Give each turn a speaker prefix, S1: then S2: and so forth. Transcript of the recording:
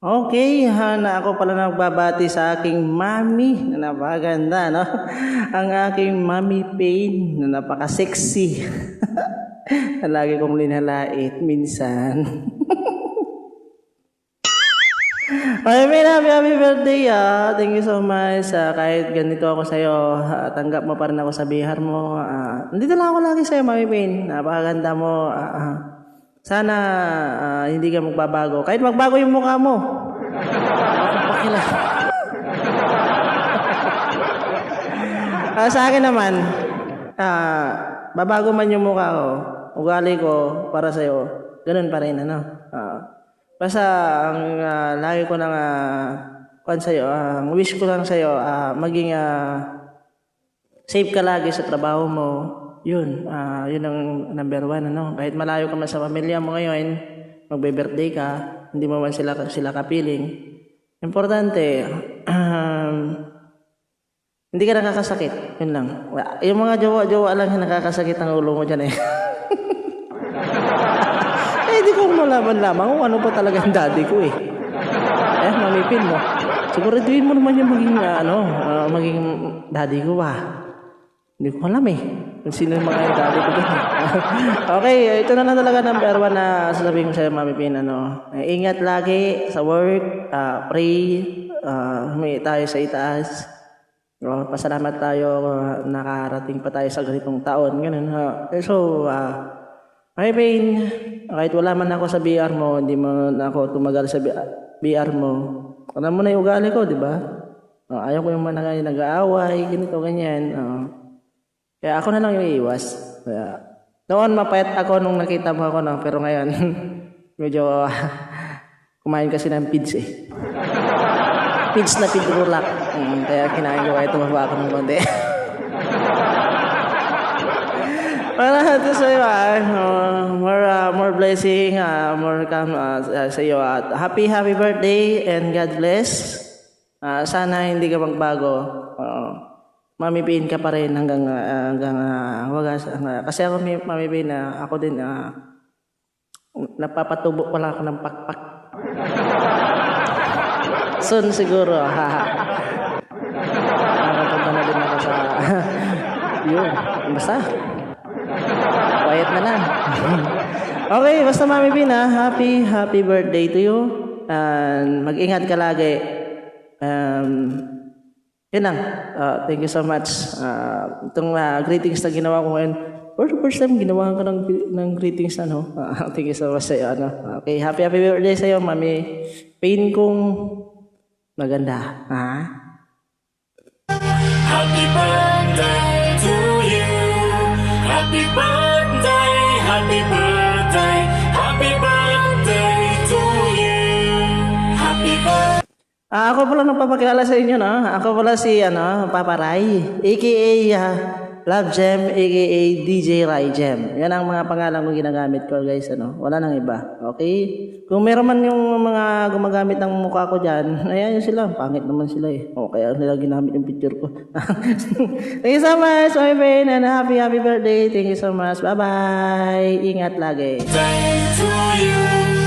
S1: Okay, na ako pala nagbabati sa aking mami na napakaganda, no? Ang aking mami Pain na napaka-sexy. Na lagi kong linalait minsan. Ay, may happy birthday Thank you so much. Kahit ganito ako sa'yo, tanggap mo pa rin ako sa bihar mo. Nandito lang ako lagi sa'yo, Mami Pain. Napakaganda mo. Sana hindi ka magbabago. Kahit magbago yung mukha mo. Pakila. Sa akin naman, babago man yung mukha ko, ugali ko para sa'yo, ganun pa rin, ano. Basta ang lagi ko lang sa'yo, ang wish ko lang sa'yo, maging safe ka lagi sa trabaho mo. Yun, yun ang number one, ano. Kahit malayo ka man sa pamilya mo ngayon, magbe-birthday ka, hindi mo man sila kapiling. Importante, hindi ka nakakasakit. Yun lang. Yung mga jowa-jowa lang yung nakakasakit ang ulo mo dyan eh. Hindi ko malaman-lamang kung ano pa talaga ang daddy ko eh. Mamipin mo. Siguraduhin mo naman yung maging, maging daddy ko ba. Hindi ko alam eh. Kung sino yung mga daddy ko dun. Okay, ito na lang talaga number one na sasabihin ko sa'yo, Mami Pin. Ingat lagi sa work, pray, humingi tayo sa itaas. Pasalamat tayo, nakarating pa tayo sa ganitong taon. Ganun. So, Mami Pin, kahit wala man ako sa BR mo, hindi mo na ako tumagal sa BR mo. Alam mo na yung ugali ko, di ba? Ayaw ko yung mga nag-aaway, ganito, ganyan. Kaya ako na lang yung iiwas. Noon mapayat ako nung nakita mo ako, no? Pero ngayon, medyo kumain kasi ng pids eh. Pids na pidrulak. Kaya kinain ko kahit tumaba ako ng konti. Para ito sa iyo, more blessing, more come sa iyo. Happy birthday and God bless. Sana hindi ka magbago. Mami Pin ka pa rin hanggang wagas. Kasi ako, Mami Pin, ako din, napapatubo pala ako ng pakpak. Soon siguro, nakapunta na din ako sa, yun, basta. Quiet na lang. Okay, basta Mami Pin, happy birthday to you. And mag-ingat ka lagi. Yun lang. Thank you so much. Itong greetings na ginawa ko ngayon, for the first time ginawa ko ng greetings na, thank you so much sa'yo, Okay, happy birthday sa'yo, Mami Pin kong maganda,
S2: Happy birthday to you. Happy birthday, happy birthday, happy birthday to you. Happy birthday.
S1: Ako pala nagpapakilala sa inyo, no? Ako pala si, Papa Rai, a.k.a. Love Gem, a.k.a. DJ Rai Gem. Yan ang mga pangalan kong ginagamit ko, guys, Wala nang iba, okay? Kung meron man yung mga gumagamit ng mukha ko dyan, ayan yun sila, pangit naman sila eh. Kaya nila ginamit yung picture ko. Thank you so much, my friend, and happy birthday. Thank you so much. Bye-bye. Ingat lagi.
S2: To you.